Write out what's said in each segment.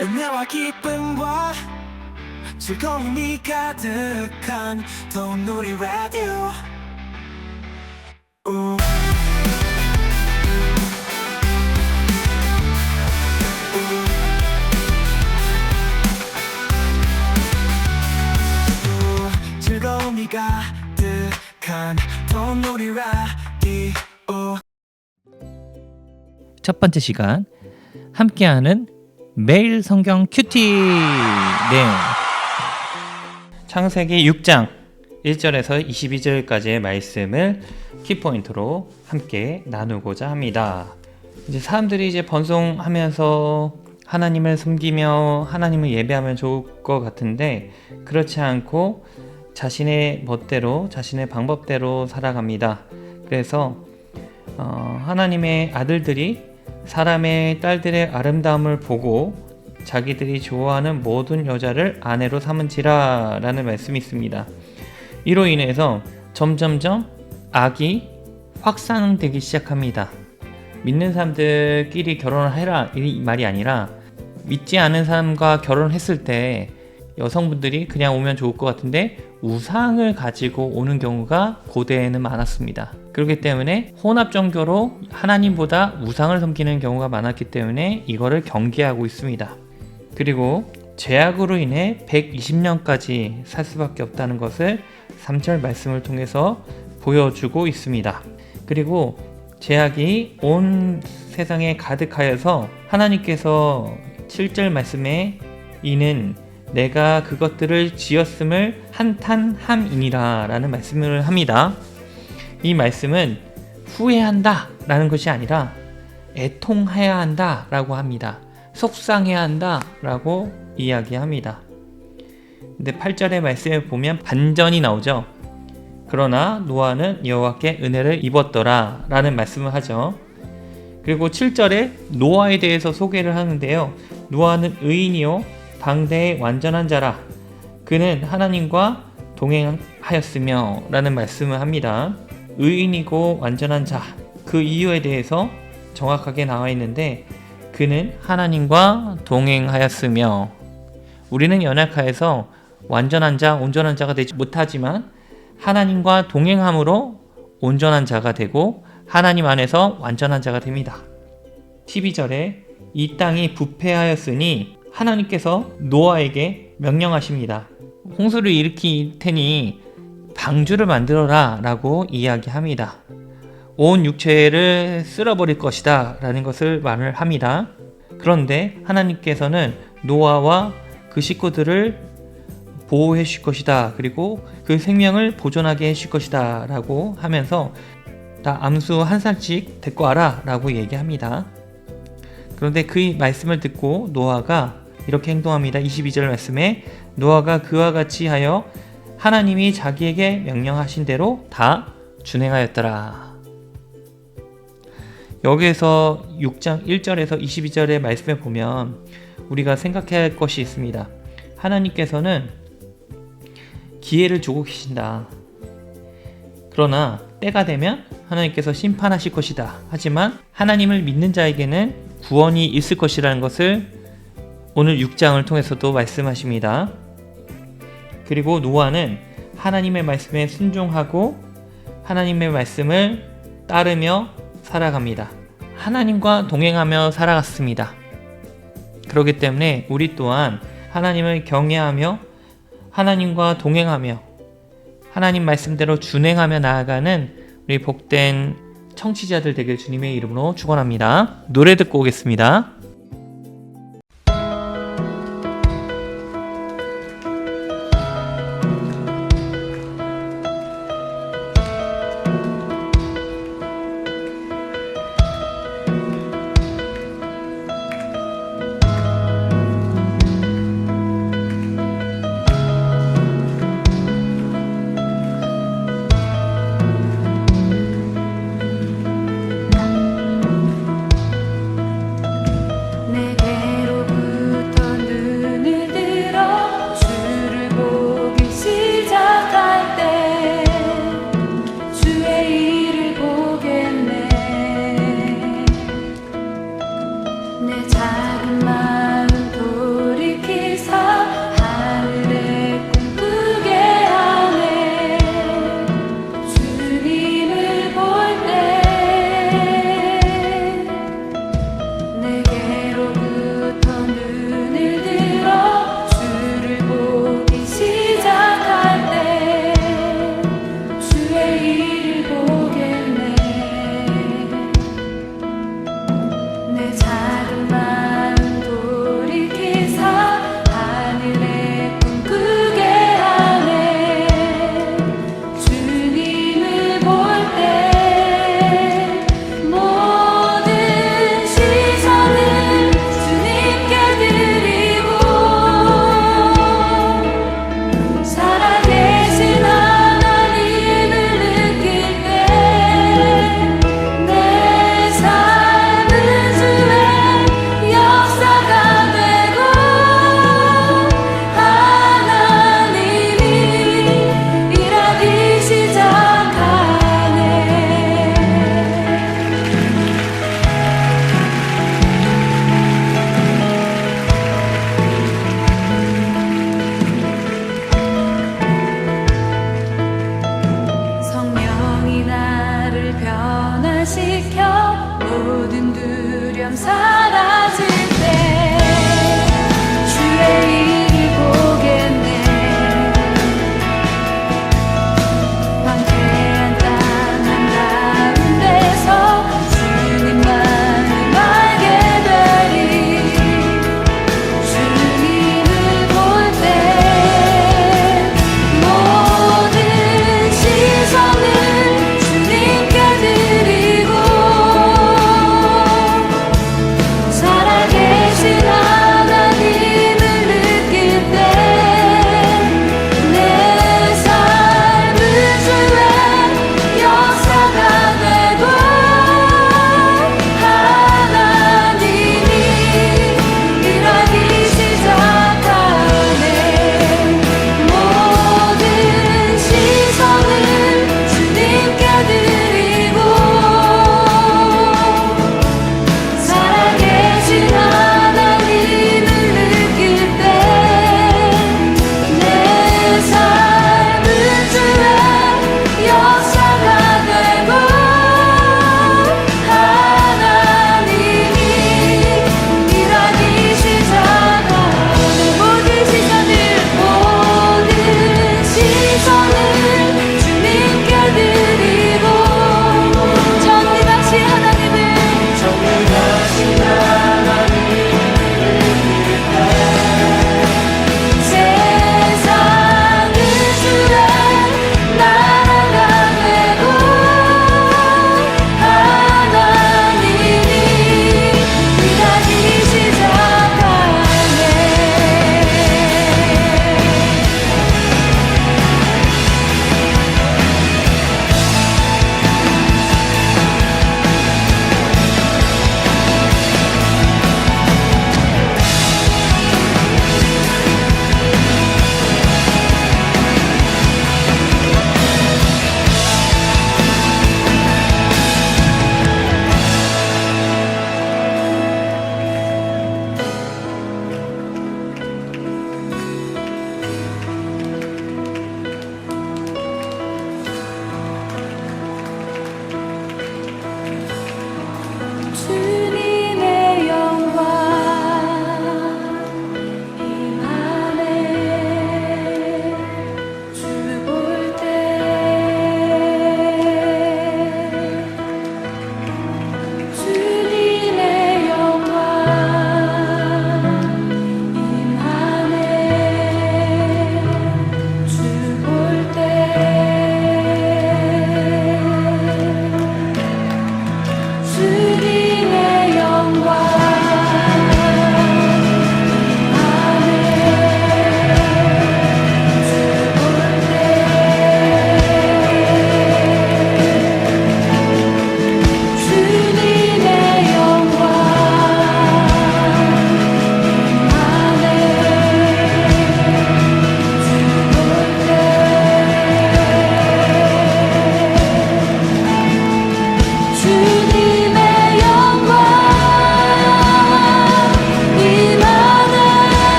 은혜와 기쁨과 즐거움이 가득한 돈누리 라디오. 즐거움이 가득한 돈누리 라디오. 첫 번째 시간 함께하는 매일 성경 큐티. 네. 창세기 6장 1절에서 22절까지의 말씀을 키포인트로 함께 나누고자 합니다. 이제 사람들이 이제 번성하면서 하나님을 섬기며 하나님을 예배하면 좋을 것 같은데 그렇지 않고 자신의 멋대로 자신의 방법대로 살아갑니다. 그래서 하나님의 아들들이 사람의 딸들의 아름다움을 보고 자기들이 좋아하는 모든 여자를 아내로 삼은지라 라는 말씀이 있습니다. 이로 인해서 점점점 악이 확산되기 시작합니다. 믿는 사람들끼리 결혼을 해라 이 말이 아니라 믿지 않은 사람과 결혼했을 때 여성분들이 그냥 오면 좋을 것 같은데 우상을 가지고 오는 경우가 고대에는 많았습니다. 그렇기 때문에 혼합 종교로 하나님보다 우상을 섬기는 경우가 많았기 때문에 이거를 경계하고 있습니다. 그리고 죄악으로 인해 120년까지 살 수밖에 없다는 것을 3절 말씀을 통해서 보여주고 있습니다. 그리고 죄악이 온 세상에 가득하여서 하나님께서 7절 말씀에 이는 내가 그것들을 지었음을 한탄함이니라 라는 말씀을 합니다. 이 말씀은 후회한다 라는 것이 아니라 애통해야 한다 라고 합니다. 속상해야 한다 라고 이야기합니다. 근데 8절의 말씀을 보면 반전이 나오죠. 그러나 노아는 여호와께 은혜를 입었더라 라는 말씀을 하죠. 그리고 7절에 노아에 대해서 소개를 하는데요. 노아는 의인이요 방대의 완전한 자라 그는 하나님과 동행하였으며 라는 말씀을 합니다. 의인이고 완전한 자, 그 이유에 대해서 정확하게 나와 있는데 그는 하나님과 동행하였으며, 우리는 연약하여서 완전한 자, 온전한 자가 되지 못하지만 하나님과 동행함으로 온전한 자가 되고 하나님 안에서 완전한 자가 됩니다. 12절에 이 땅이 부패하였으니 하나님께서 노아에게 명령하십니다. 홍수를 일으킬 테니 방주를 만들어라 라고 이야기합니다. 온 육체를 쓸어버릴 것이다 라는 것을 말을 합니다. 그런데 하나님께서는 노아와 그 식구들을 보호해 주실 것이다. 그리고 그 생명을 보존하게 해 주실 것이다 라고 하면서 다 암수 한 살씩 데리고 와라 라고 얘기합니다. 그런데 그 말씀을 듣고 노아가 이렇게 행동합니다. 22절 말씀에 노아가 그와 같이 하여 하나님이 자기에게 명령하신 대로 다 준행하였더라. 여기에서 6장 1절에서 22절의 말씀에 보면 우리가 생각해야 할 것이 있습니다. 하나님께서는 기회를 주고 계신다. 그러나 때가 되면 하나님께서 심판하실 것이다. 하지만 하나님을 믿는 자에게는 구원이 있을 것이라는 것을 오늘 6장을 통해서도 말씀하십니다. 그리고 노아는 하나님의 말씀에 순종하고 하나님의 말씀을 따르며 살아갑니다. 하나님과 동행하며 살아갔습니다. 그렇기 때문에 우리 또한 하나님을 경외하며 하나님과 동행하며 하나님 말씀대로 준행하며 나아가는 우리 복된 청취자들 되길 주님의 이름으로 축원합니다. 노래 듣고 오겠습니다. 내 작은 마음 내게로부터 눈을 들어 주를 보기 시작할 때 주의 일을 보겠네. 내 작은 마음 돌이키사 하늘의 꿈 꾸게 하네. 주님을 볼 때 모든 시선을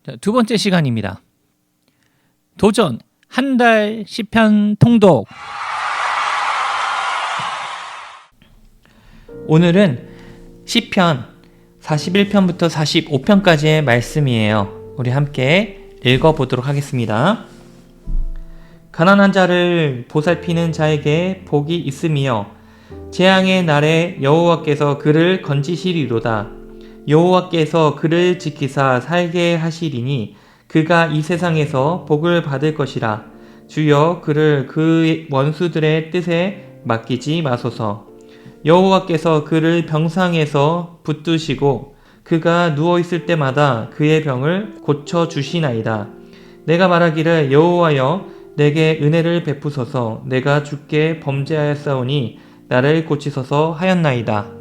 자, 두 번째 시간입니다. 도전 한 달 시편 통독. 오늘은 시편 41편부터 45편까지의 말씀이에요. 우리 함께 읽어보도록 하겠습니다. 가난한 자를 보살피는 자에게 복이 있음이요 재앙의 날에 여호와께서 그를 건지시리로다. 여호와께서 그를 지키사 살게 하시리니 그가 이 세상에서 복을 받을 것이라. 주여 그를 그 원수들의 뜻에 맡기지 마소서. 여호와께서 그를 병상에서 붙드시고 그가 누워있을 때마다 그의 병을 고쳐주시나이다. 내가 말하기를 여호와여 내게 은혜를 베푸소서. 내가 주께 범죄하였사오니 나를 고치소서 하였나이다.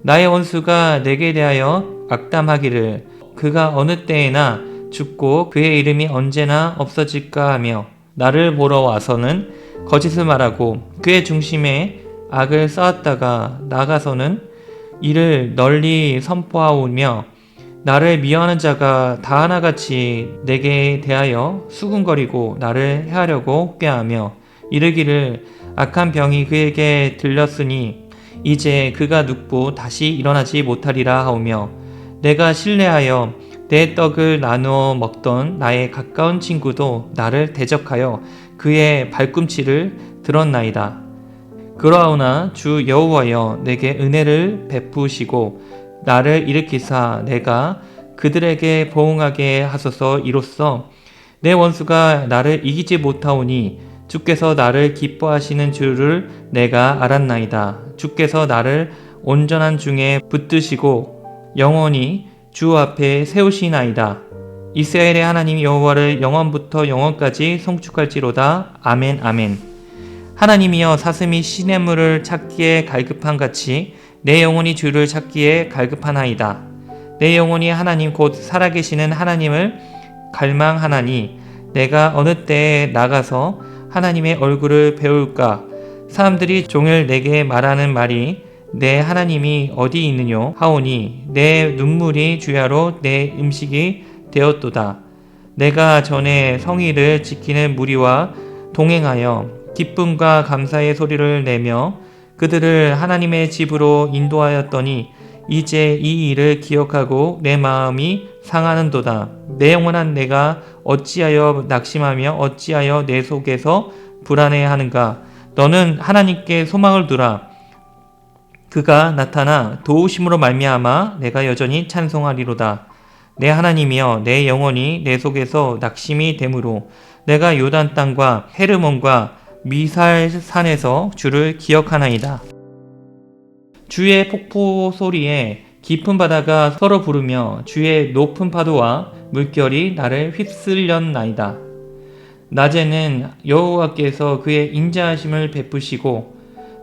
나의 원수가 내게 대하여 악담하기를 그가 어느 때에나 죽고 그의 이름이 언제나 없어질까 하며 나를 보러 와서는 거짓을 말하고 그의 중심에 악을 쌓았다가 나가서는 이를 널리 선포하오며 나를 미워하는 자가 다 하나같이 내게 대하여 수군거리고 나를 해하려고 꾀하며 이르기를 악한 병이 그에게 들렸으니 이제 그가 눕고 다시 일어나지 못하리라 하오며 내가 신뢰하여 내 떡을 나누어 먹던 나의 가까운 친구도 나를 대적하여 그의 발꿈치를 들었나이다. 그러하오나 주 여호와여 내게 은혜를 베푸시고 나를 일으키사 내가 그들에게 보응하게 하소서. 이로써 내 원수가 나를 이기지 못하오니 주께서 나를 기뻐하시는 줄을 내가 알았나이다. 주께서 나를 온전한 중에 붙드시고 영원히 주 앞에 세우시나이다. 이스라엘의 하나님 여호와를 영원부터 영원까지 송축할지로다. 아멘 아멘. 하나님이여 사슴이 시냇물을 찾기에 갈급한 같이 내 영혼이 주를 찾기에 갈급하나이다. 내 영혼이 하나님 곧 살아계시는 하나님을 갈망하나니 내가 어느 때에 나가서 하나님의 얼굴을 배울까? 사람들이 종일 내게 말하는 말이 내 하나님이 어디 있느뇨 하오니 내 눈물이 주야로 내 음식이 되었도다. 내가 전에 성의를 지키는 무리와 동행하여 기쁨과 감사의 소리를 내며 그들을 하나님의 집으로 인도하였더니 이제 이 일을 기억하고 내 마음이 상하는도다. 내 영원한 내가 어찌하여 낙심하며 어찌하여 내 속에서 불안해하는가? 너는 하나님께 소망을 두라. 그가 나타나 도우심으로 말미암아 내가 여전히 찬송하리로다. 내 하나님이여 내 영혼이 내 속에서 낙심이 되므로 내가 요단 땅과 헤르몬과 미살산에서 주를 기억하나이다. 주의 폭포 소리에 깊은 바다가 서로 부르며 주의 높은 파도와 물결이 나를 휩쓸렸나이다. 낮에는 여호와께서 그의 인자하심을 베푸시고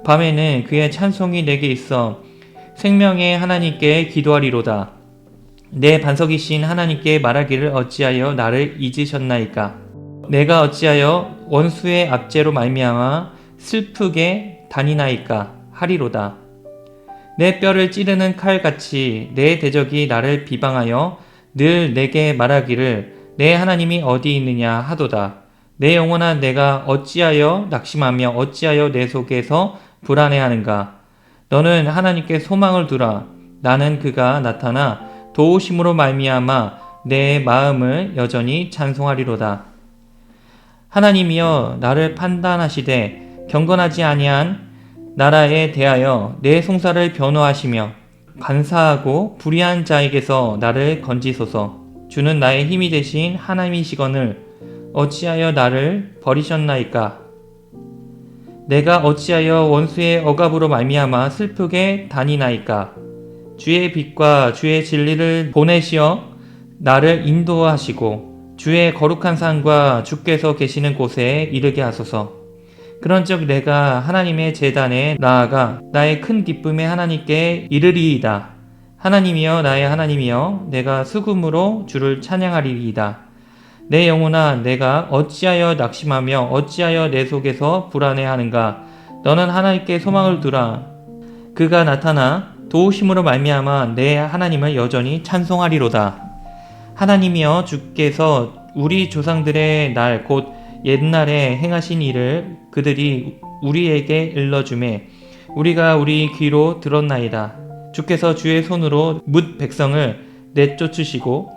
밤에는 그의 찬송이 내게 있어 생명의 하나님께 기도하리로다. 내 반석이신 하나님께 말하기를 어찌하여 나를 잊으셨나이까? 내가 어찌하여 원수의 압제로 말미암아 슬프게 다니나이까 하리로다. 내 뼈를 찌르는 칼같이 내 대적이 나를 비방하여 늘 내게 말하기를 내 하나님이 어디 있느냐 하도다. 내 영혼아 내가 어찌하여 낙심하며 어찌하여 내 속에서 불안해하는가? 너는 하나님께 소망을 두라. 나는 그가 나타나 도우심으로 말미암아 내 마음을 여전히 찬송하리로다. 하나님이여 나를 판단하시되 경건하지 아니한 나라에 대하여 내 송사를 변호하시며 간사하고 불의한 자에게서 나를 건지소서. 주는 나의 힘이 되신 하나님이시거늘 어찌하여 나를 버리셨나이까? 내가 어찌하여 원수의 억압으로 말미암아 슬프게 다니나이까? 주의 빛과 주의 진리를 보내시어 나를 인도하시고 주의 거룩한 산과 주께서 계시는 곳에 이르게 하소서. 그런즉 내가 하나님의 제단에 나아가 나의 큰 기쁨의 하나님께 이르리이다. 하나님이여 나의 하나님이여 내가 수금으로 주를 찬양하리이다. 내 영혼아 내가 어찌하여 낙심하며 어찌하여 내 속에서 불안해하는가? 너는 하나님께 소망을 두라. 그가 나타나 도우심으로 말미암아 내 하나님을 여전히 찬송하리로다. 하나님이여 주께서 우리 조상들의 날 곧 옛날에 행하신 일을 그들이 우리에게 일러주매 우리가 우리 귀로 들었나이다. 주께서 주의 손으로 뭇 백성을 내쫓으시고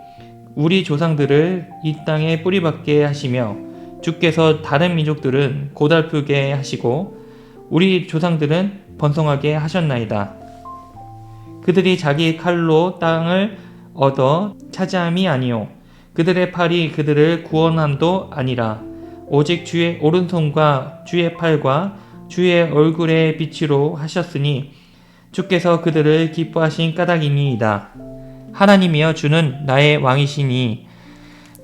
우리 조상들을 이 땅에 뿌리박게 하시며 주께서 다른 민족들은 고달프게 하시고 우리 조상들은 번성하게 하셨나이다. 그들이 자기 칼로 땅을 얻어 차지함이 아니요 그들의 팔이 그들을 구원함도 아니라 오직 주의 오른손과 주의 팔과 주의 얼굴의 빛으로 하셨으니 주께서 그들을 기뻐하신 까닭이니이다. 하나님이여 주는 나의 왕이시니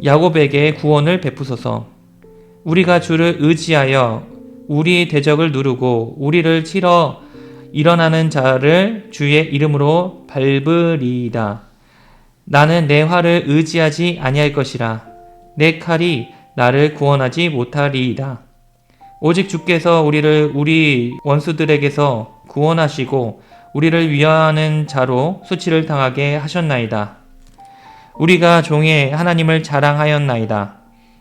야곱에게 구원을 베푸소서. 우리가 주를 의지하여 우리 대적을 누르고 우리를 치러 일어나는 자를 주의 이름으로 밟으리이다. 나는 내 활을 의지하지 아니할 것이라. 내 칼이 나를 구원하지 못하리이다. 오직 주께서 우리를 우리 원수들에게서 구원하시고 우리를 위하는 자로 수치를 당하게 하셨나이다. 우리가 종의 하나님을 자랑하였나이다.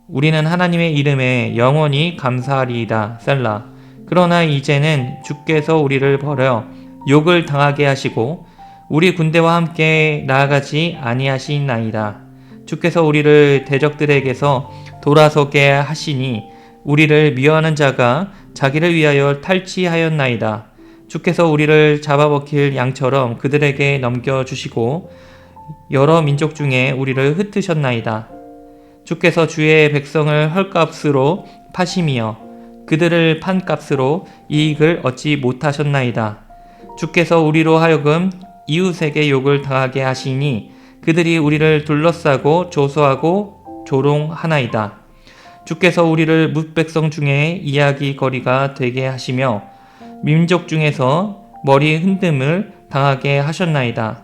우리는 하나님의 이름에 영원히 감사하리이다. 셀라. 그러나 이제는 주께서 우리를 버려 욕을 당하게 하시고 우리 군대와 함께 나아가지 아니하시나이다. 주께서 우리를 대적들에게서 돌아서게 하시니 우리를 미워하는 자가 자기를 위하여 탈취하였나이다. 주께서 우리를 잡아먹힐 양처럼 그들에게 넘겨주시고 여러 민족 중에 우리를 흩으셨나이다. 주께서 주의 백성을 헐값으로 파심이여 그들을 판 값으로 이익을 얻지 못하셨나이다. 주께서 우리로 하여금 이웃에게 욕을 당하게 하시니 그들이 우리를 둘러싸고 조소하고 조롱하나이다. 주께서 우리를 뭇백성 중에 이야기거리가 되게 하시며 민족 중에서 머리 흔듦을 당하게 하셨나이다.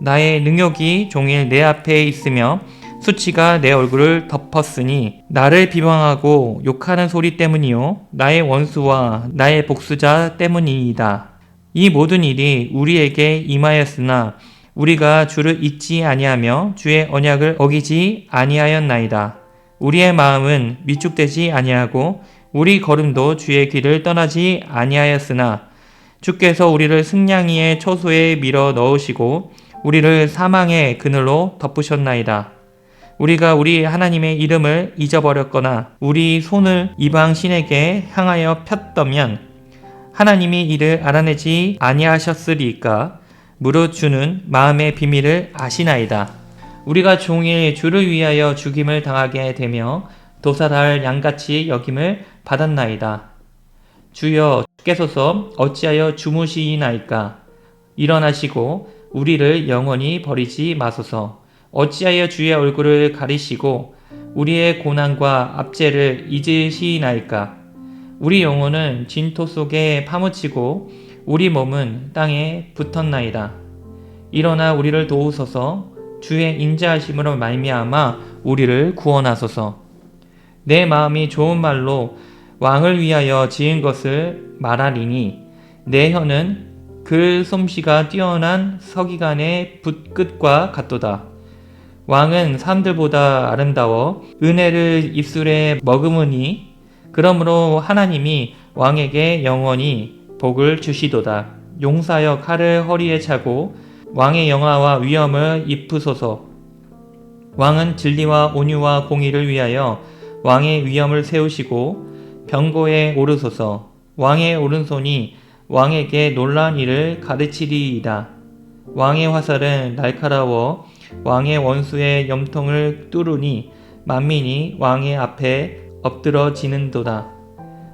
나의 능욕이 종일 내 앞에 있으며 수치가 내 얼굴을 덮었으니 나를 비방하고 욕하는 소리 때문이요 나의 원수와 나의 복수자 때문이이다. 이 모든 일이 우리에게 임하였으나 우리가 주를 잊지 아니하며 주의 언약을 어기지 아니하였나이다. 우리의 마음은 위축되지 아니하고 우리 걸음도 주의 길을 떠나지 아니하였으나 주께서 우리를 승냥이의 초소에 밀어 넣으시고 우리를 사망의 그늘로 덮으셨나이다. 우리가 우리 하나님의 이름을 잊어버렸거나 우리 손을 이방 신에게 향하여 폈다면 하나님이 이를 알아내지 아니하셨으리까. 무릇 주는 마음의 비밀을 아시나이다. 우리가 종일 주를 위하여 죽임을 당하게 되며 도살할 양같이 여김을 받았나이다. 주여 주께서서 어찌하여 주무시나이까. 일어나시고 우리를 영원히 버리지 마소서. 어찌하여 주의 얼굴을 가리시고 우리의 고난과 압제를 잊으시나이까. 우리 영혼은 진토 속에 파묻히고 우리 몸은 땅에 붙었나이다. 일어나 우리를 도우소서. 주의 인자하심으로 말미암아 우리를 구원하소서. 내 마음이 좋은 말로 왕을 위하여 지은 것을 말하리니 내 혀는 그 솜씨가 뛰어난 서기관의 붓끝과 같도다. 왕은 사람들보다 아름다워 은혜를 입술에 머금으니 그러므로 하나님이 왕에게 영원히 복을 주시도다. 용사여 칼을 허리에 차고 왕의 영화와 위엄을 입으소서. 왕은 진리와 온유와 공의를 위하여 왕의 위엄을 세우시고 병고에 오르소서. 왕의 오른손이 왕에게 놀라운 일을 가르치리이다. 왕의 화살은 날카로워 왕의 원수의 염통을 뚫으니 만민이 왕의 앞에 엎드러지는도다.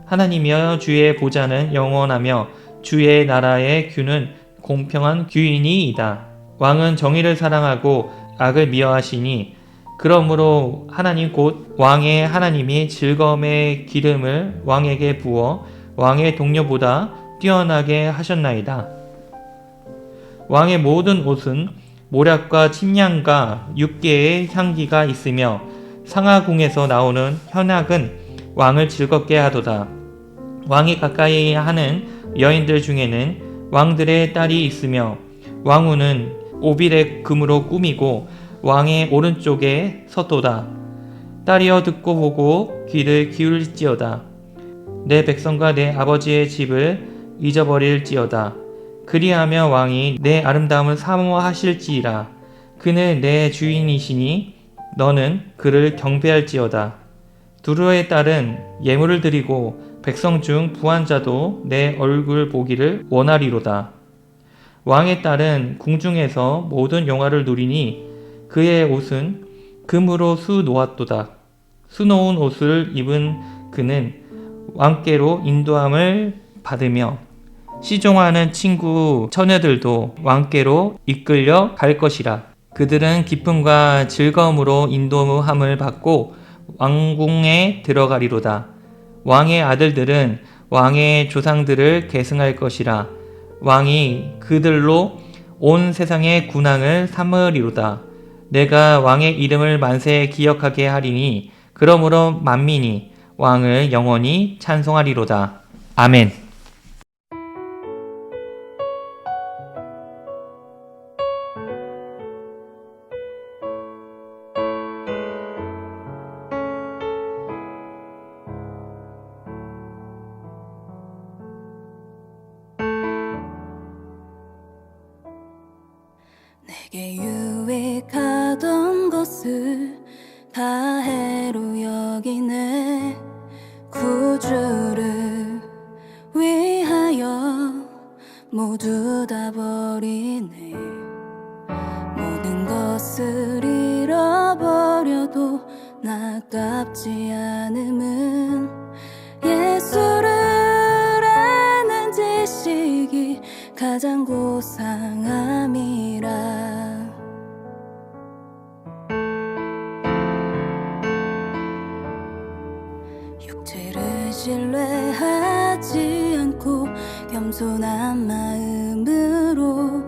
하나님이여 주의 보좌는 영원하며 주의 나라의 규는 공평한 규이니이다. 왕은 정의를 사랑하고 악을 미워하시니 그러므로 하나님 곧 왕의 하나님이 즐거움의 기름을 왕에게 부어 왕의 동료보다 뛰어나게 하셨나이다. 왕의 모든 옷은 모략과 침향과 육개의 향기가 있으며 상하궁에서 나오는 현악은 왕을 즐겁게 하도다. 왕이 가까이 하는 여인들 중에는 왕들의 딸이 있으며 왕후는 오빌의 금으로 꾸미고 왕의 오른쪽에 섰도다. 딸이여 듣고 보고 귀를 기울일지어다. 내 백성과 내 아버지의 집을 잊어버릴지어다. 그리하며 왕이 내 아름다움을 사모하실지라. 그는 내 주인이시니 너는 그를 경배할지어다. 두루의 딸은 예물을 드리고 백성 중 부한 자도 내 얼굴 보기를 원하리로다. 왕의 딸은 궁중에서 모든 영화를 누리니 그의 옷은 금으로 수놓았도다. 수놓은 옷을 입은 그는 왕께로 인도함을 받으며 시종하는 친구 처녀들도 왕께로 이끌려 갈 것이라. 그들은 기쁨과 즐거움으로 인도함을 받고 왕궁에 들어가리로다. 왕의 아들들은 왕의 조상들을 계승할 것이라. 왕이 그들로 온 세상의 군왕을 삼으리로다. 내가 왕의 이름을 만세 기억하게 하리니 그러므로 만민이 왕을 영원히 찬송하리로다. 아멘. 내게 유익하던 것을 다 해로 여기네. 구주를 위하여 모두 다 버리네. 모든 것을 잃어버려도 나깝지 않음은 예수를 아는 지식이 가장 고상함이라. 육체를 신뢰하지 않고 겸손한 마음으로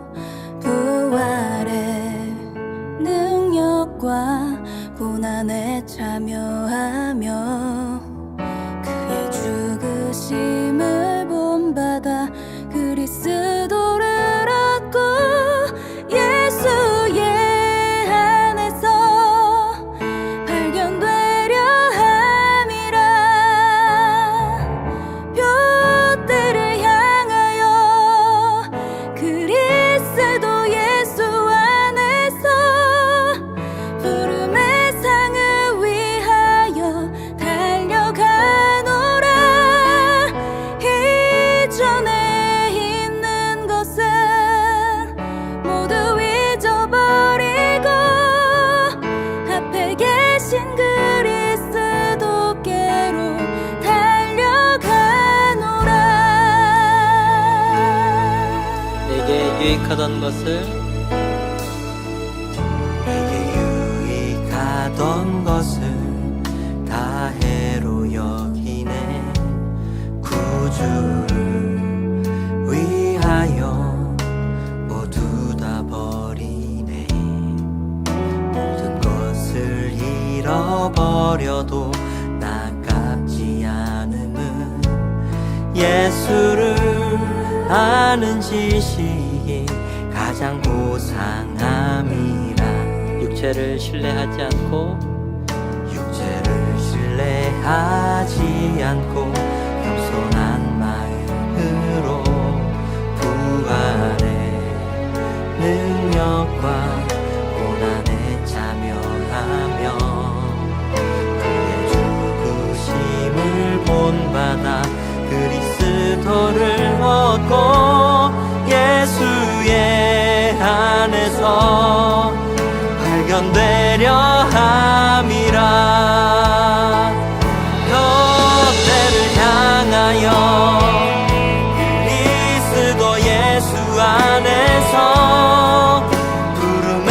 부활의 능력과 고난에 참여하며 그의 죽으심을 본받아 그리스도를 얻고 예수의 안에서 발견되려 함이라. 둯대를 향하여 그리스도 예수 안에서 부름의 상을 위하여 달려가노라. 이전에 모두 잊어버리고 앞에 계신 그리스도께로 달려가노라. 내게 유익하던 것을 다 해로 여기네. 구주를 위하여 모두 다 버리네. 모든 것을 잃어버려도 나깝지 않음은 예수를 아는 지식이 가장 고상함이라. 육체를 신뢰하지 않고 겸손한 마음으로 부활의 능력과 고난에 참여하며 그의 죽으심을 본받아 그리스도를 얻고 예수의 안에서 발견되려 함이라. 둯대를 향하여 그리스도 예수 안에서 부름의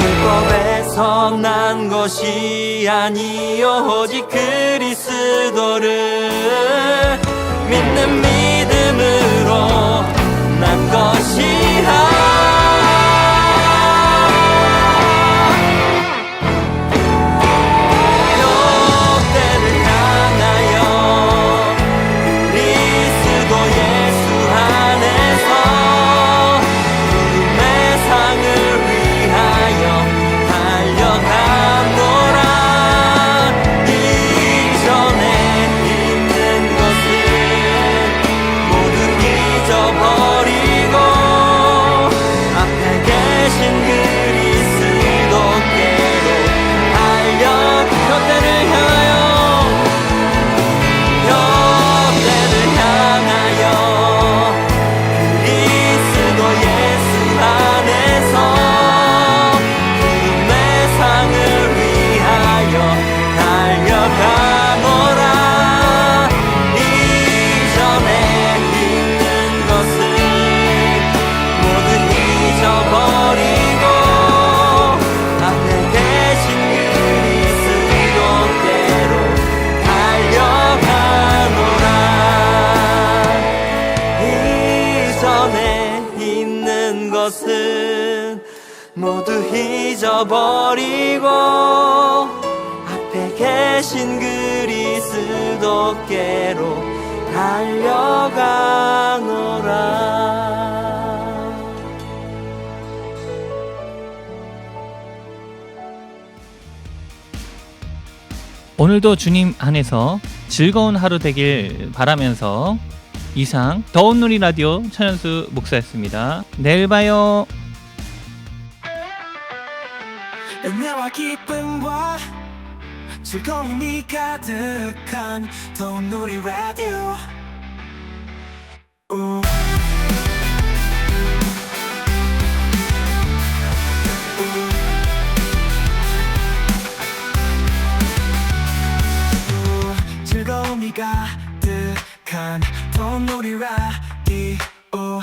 율법에서 난 것이 아니요 오직 그리스도를 믿는 믿음으로 난 것이라. 모두 잊어버리고 앞에 계신 그리스도께로 달려가노라. 오늘도 주님 안에서 즐거운 하루 되길 바라면서 이상 더운 누리 라디오 천연수 목사였습니다. 내일 봐요. 은혜와 기쁨과 즐거움이 가득한 더운 우리 라디오. 즐거움이 가득한 더운 우리 라디오.